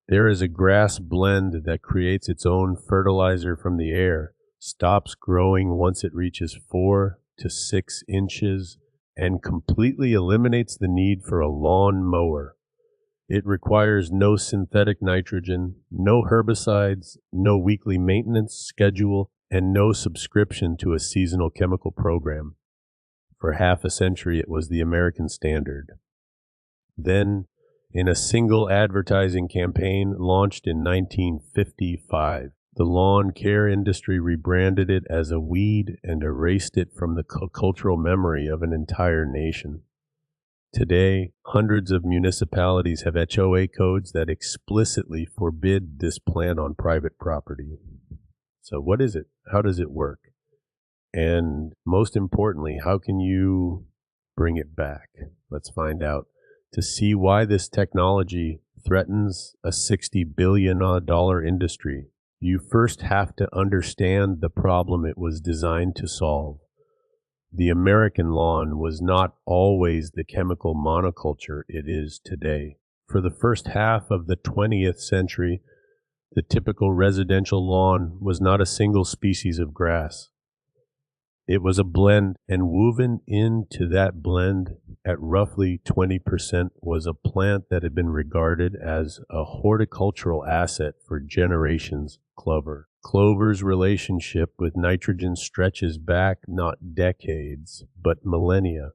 There is a grass blend that creates its own fertilizer from the air, stops growing once it reaches 4 to 6 inches, and completely eliminates the need for a lawn mower. It requires no synthetic nitrogen, no herbicides, no weekly maintenance schedule, and no subscription to a seasonal chemical program. For half a century, it was the American standard. Then, in a single advertising campaign launched in 1955, the lawn care industry rebranded it as a weed and erased it from the cultural memory of an entire nation. Today, hundreds of municipalities have HOA codes that explicitly forbid this plant on private property. So what is it? How does it work? And most importantly, how can you bring it back? Let's find out. To see why this technology threatens a $60 billion industry, you first have to understand the problem it was designed to solve. The American lawn was not always the chemical monoculture it is today. For the first half of the 20th century, the typical residential lawn was not a single species of grass. It was a blend, and woven into that blend at roughly 20% was a plant that had been regarded as a horticultural asset for generations, clover. Clover's relationship with nitrogen stretches back not decades, but millennia.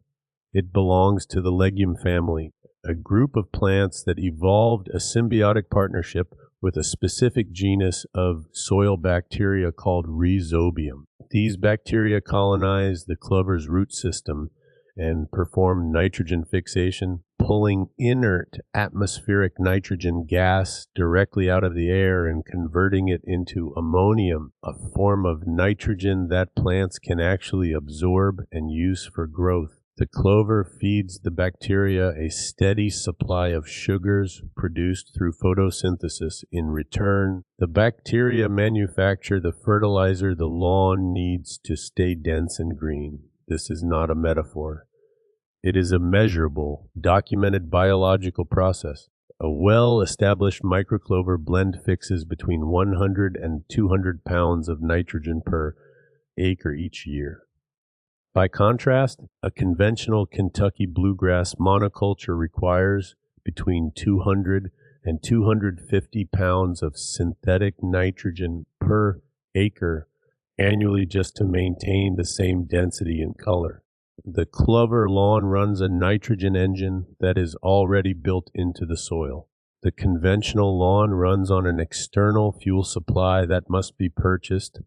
It belongs to the legume family, a group of plants that evolved a symbiotic partnership with a specific genus of soil bacteria called Rhizobium. These bacteria colonize the clover's root system and perform nitrogen fixation, pulling inert atmospheric nitrogen gas directly out of the air and converting it into ammonium, a form of nitrogen that plants can actually absorb and use for growth. The clover feeds the bacteria a steady supply of sugars produced through photosynthesis. In return, the bacteria manufacture the fertilizer the lawn needs to stay dense and green. This is not a metaphor. It is a measurable, documented biological process. A well-established microclover blend fixes between 100 and 200 pounds of nitrogen per acre each year. By contrast, a conventional Kentucky bluegrass monoculture requires between 200 and 250 pounds of synthetic nitrogen per acre annually just to maintain the same density and color. The clover lawn runs a nitrogen engine that is already built into the soil. The conventional lawn runs on an external fuel supply that must be purchased,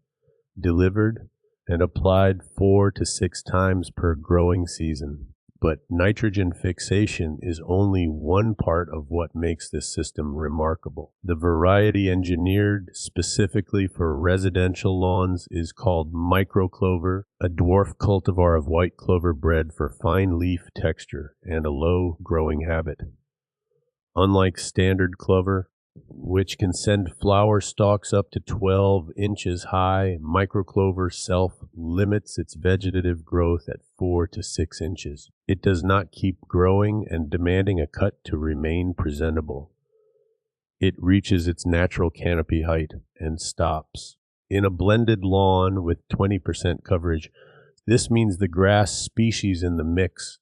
delivered, and applied 4 to 6 times per growing season. But nitrogen fixation is only one part of what makes this system remarkable. The variety engineered specifically for residential lawns is called Microclover, a dwarf cultivar of white clover bred for fine leaf texture and a low growing habit. Unlike standard clover, which can send flower stalks up to 12 inches high, microclover self-limits its vegetative growth at 4 to 6 inches. It does not keep growing and demanding a cut to remain presentable. It reaches its natural canopy height and stops. In a blended lawn with 20% coverage, this means the grass species in the mix,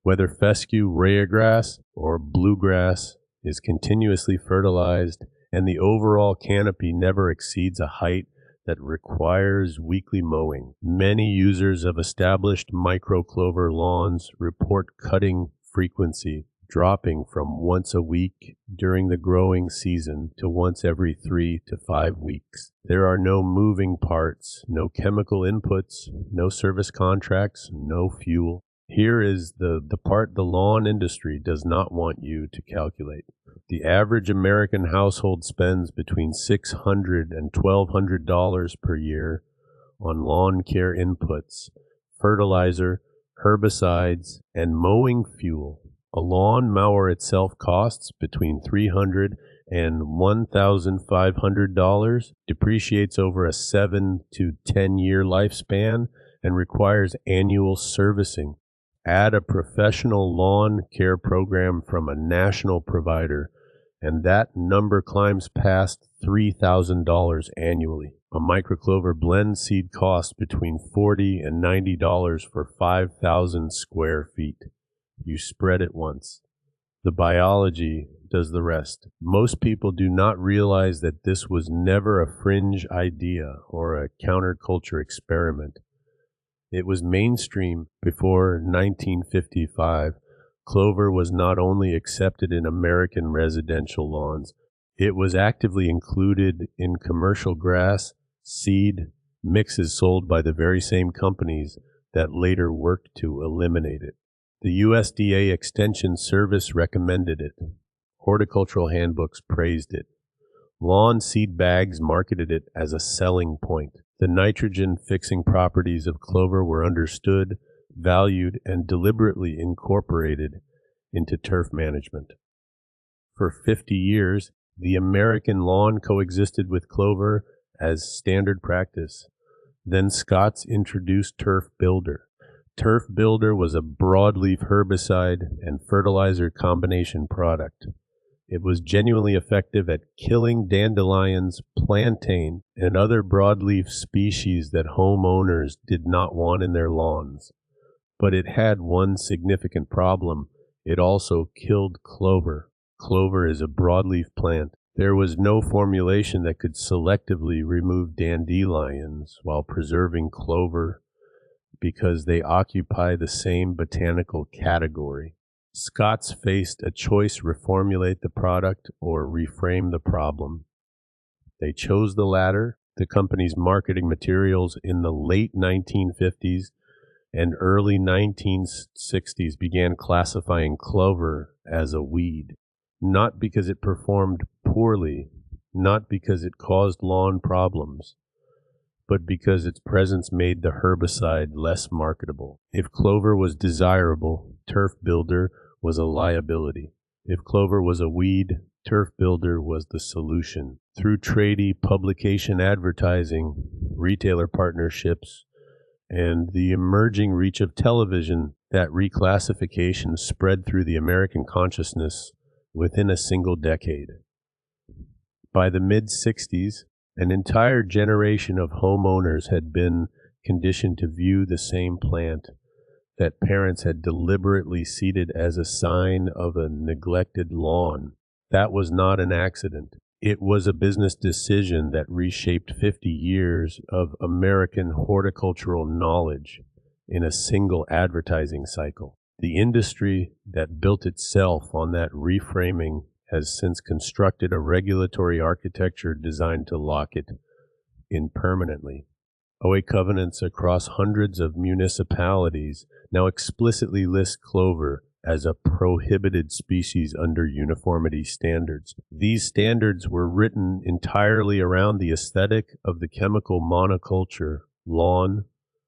whether fescue ryegrass or bluegrass, is continuously fertilized, and the overall canopy never exceeds a height that requires weekly mowing. Many users of established microclover lawns report cutting frequency dropping from once a week during the growing season to once every 3 to 5 weeks. There are no moving parts, no chemical inputs, no service contracts, no fuel. Here is the part the lawn industry does not want you to calculate. The average American household spends between $600 and $1,200 per year on lawn care inputs, fertilizer, herbicides, and mowing fuel. A lawn mower itself costs between $300 and $1,500, depreciates over a 7 to 10 year lifespan, and requires annual servicing. Add a professional lawn care program from a national provider, and that number climbs past $3,000 annually. A microclover blend seed costs between $40 and $90 for 5,000 square feet. You spread it once. The biology does the rest. Most people do not realize that this was never a fringe idea or a counterculture experiment. It was mainstream before 1955. Clover was not only accepted in American residential lawns, it was actively included in commercial grass seed mixes sold by the very same companies that later worked to eliminate it. The USDA Extension Service recommended it. Horticultural handbooks praised it. Lawn seed bags marketed it as a selling point. The nitrogen-fixing properties of clover were understood, valued, and deliberately incorporated into turf management. For 50 years, the American lawn coexisted with clover as standard practice. Then Scott's introduced Turf Builder. Turf Builder was a broadleaf herbicide and fertilizer combination product. It was genuinely effective at killing dandelions, plantain, and other broadleaf species that homeowners did not want in their lawns. But it had one significant problem. It also killed clover. Clover is a broadleaf plant. There was no formulation that could selectively remove dandelions while preserving clover because they occupy the same botanical category. Scott's faced a choice: reformulate the product or reframe the problem. They chose the latter. The company's marketing materials in the late 1950s and early 1960s began classifying clover as a weed, not because it performed poorly, not because it caused lawn problems, but because its presence made the herbicide less marketable. If clover was desirable, Turf Builder was a liability. If clover was a weed, Turf Builder was the solution. Through tradie publication advertising, retailer partnerships, and the emerging reach of television, that reclassification spread through the American consciousness within a single decade. By the mid-60s, an entire generation of homeowners had been conditioned to view the same plant that parents had deliberately seeded as a sign of a neglected lawn. That was not an accident. It was a business decision that reshaped 50 years of American horticultural knowledge in a single advertising cycle. The industry that built itself on that reframing has since constructed a regulatory architecture designed to lock it in permanently. OA covenants across hundreds of municipalities now explicitly list clover as a prohibited species under uniformity standards. These standards were written entirely around the aesthetic of the chemical monoculture, lawn,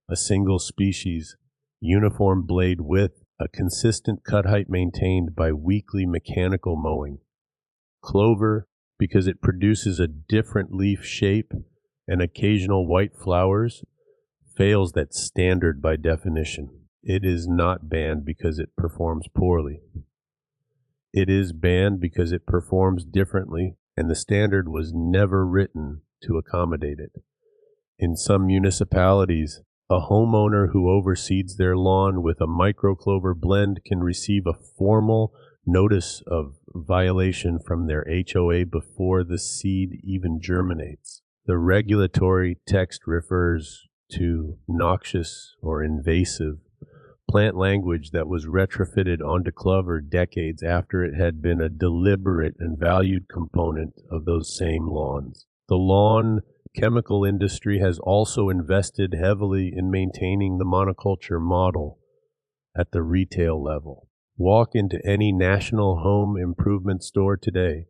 a single species, uniform blade width, a consistent cut height maintained by weekly mechanical mowing. Clover, because it produces a different leaf shape and occasional white flowers, fails that standard by definition. It is not banned because it performs poorly. It is banned because it performs differently, and the standard was never written to accommodate it. In some municipalities, a homeowner who overseeds their lawn with a microclover blend can receive a formal notice of violation from their HOA before the seed even germinates. The regulatory text refers to noxious or invasive plant language that was retrofitted onto clover decades after it had been a deliberate and valued component of those same lawns. The lawn chemical industry has also invested heavily in maintaining the monoculture model at the retail level. Walk into any national home improvement store today.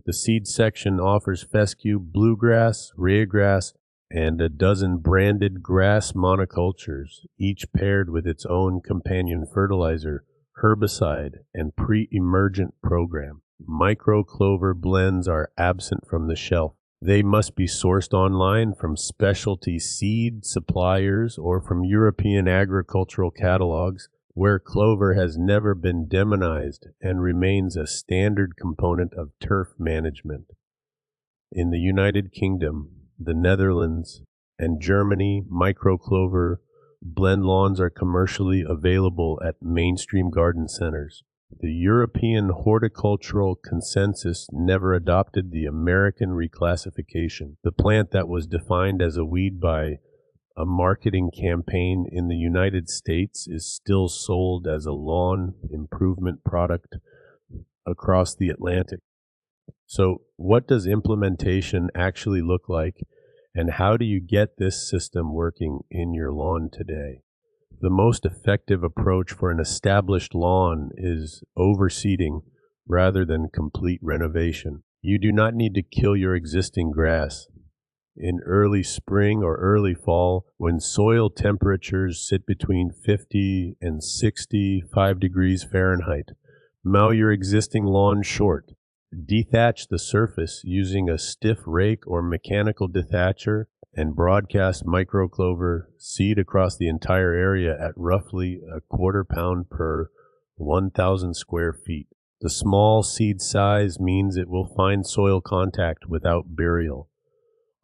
The seed section offers fescue, bluegrass, rheagrass, and a dozen branded grass monocultures, each paired with its own companion fertilizer, herbicide, and pre-emergent program. Microclover blends are absent from the shelf. They must be sourced online from specialty seed suppliers or from European agricultural catalogs. where clover has never been demonized and remains a standard component of turf management. In the United Kingdom, the Netherlands, and Germany, microclover blend lawns are commercially available at mainstream garden centers. The European horticultural consensus never adopted the American reclassification. The plant that was defined as a weed by a marketing campaign in the United States is still sold as a lawn improvement product across the Atlantic. So, what does implementation actually look like, and how do you get this system working in your lawn today? The most effective approach for an established lawn is overseeding rather than complete renovation. You do not need to kill your existing grass. In early spring or early fall, when soil temperatures sit between 50 and 65 degrees Fahrenheit, mow your existing lawn short. Dethatch the surface using a stiff rake or mechanical dethatcher and broadcast microclover seed across the entire area at roughly a quarter pound per 1,000 square feet. The small seed size means it will find soil contact without burial.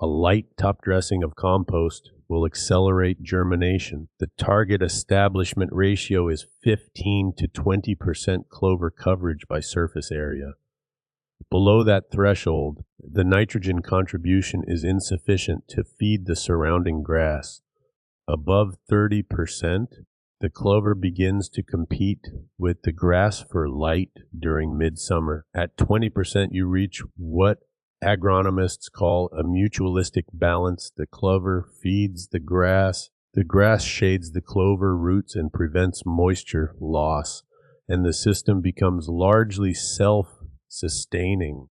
A light top dressing of compost will accelerate germination. The target establishment ratio is 15 to 20% clover coverage by surface area. Below that threshold, the nitrogen contribution is insufficient to feed the surrounding grass. Above 30%, the clover begins to compete with the grass for light during midsummer. At 20%, you reach what agronomists call a mutualistic balance. The clover feeds the grass shades the clover roots and prevents moisture loss, and the system becomes largely self-sustaining.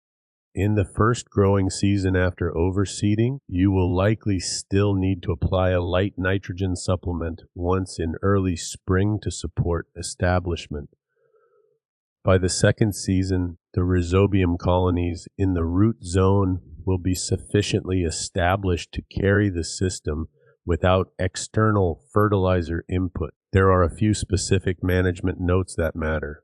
In the first growing season after overseeding, you will likely still need to apply a light nitrogen supplement once in early spring to support establishment. By the second season, the rhizobium colonies in the root zone will be sufficiently established to carry the system without external fertilizer input. There are a few specific management notes that matter.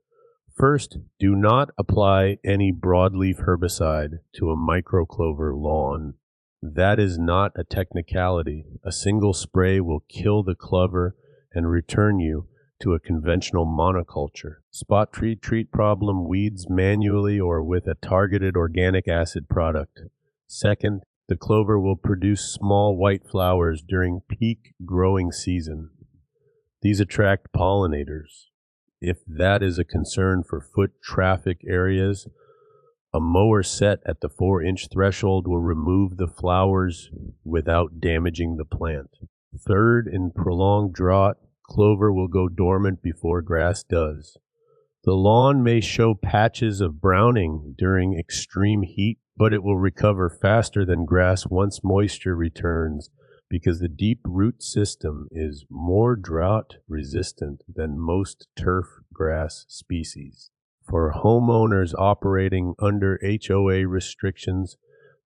First, do not apply any broadleaf herbicide to a microclover lawn. That is not a technicality. A single spray will kill the clover and return you to a conventional monoculture. Spot treat problem weeds manually or with a targeted organic acid product. Second, the clover will produce small white flowers during peak growing season. These attract pollinators. If that is a concern for foot traffic areas, a mower set at the 4-inch threshold will remove the flowers without damaging the plant. Third, in prolonged drought, clover will go dormant before grass does. The lawn may show patches of browning during extreme heat, but it will recover faster than grass once moisture returns, because the deep root system is more drought resistant than most turf grass species. For homeowners operating under HOA restrictions,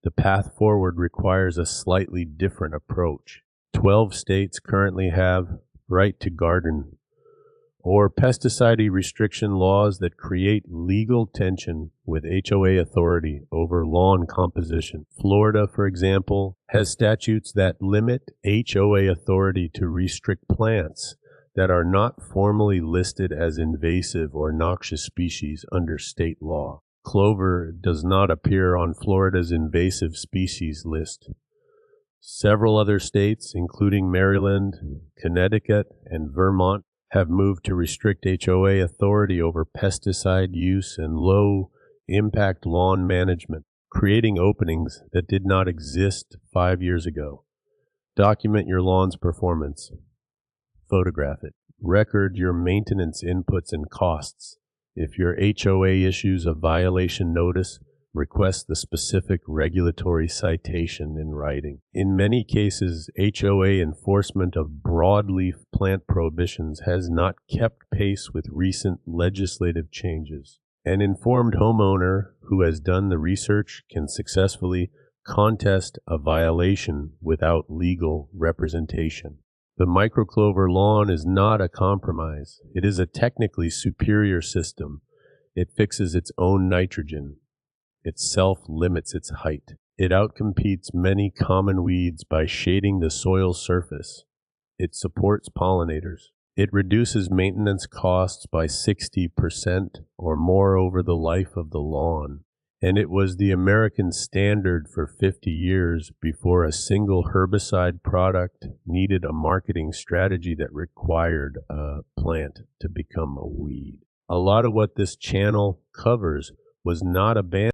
the path forward requires a slightly different approach. 12 states currently have right to garden, or pesticide restriction laws that create legal tension with HOA authority over lawn composition. Florida, for example, has statutes that limit HOA authority to restrict plants that are not formally listed as invasive or noxious species under state law. Clover does not appear on Florida's invasive species list. Several other states, including Maryland, Connecticut, and Vermont, have moved to restrict HOA authority over pesticide use and low-impact lawn management, creating openings that did not exist 5 years ago. Document your lawn's performance. Photograph it. Record your maintenance inputs and costs. If your HOA issues a violation notice, request the specific regulatory citation in writing. In many cases, HOA enforcement of broadleaf plant prohibitions has not kept pace with recent legislative changes. An informed homeowner who has done the research can successfully contest a violation without legal representation. The microclover lawn is not a compromise. It is a technically superior system. It fixes its own nitrogen. It self-limits its height. It outcompetes many common weeds by shading the soil surface. It supports pollinators. It reduces maintenance costs by 60% or more over the life of the lawn. And it was the American standard for 50 years before a single herbicide product needed a marketing strategy that required a plant to become a weed. A lot of what this channel covers was not abandoned.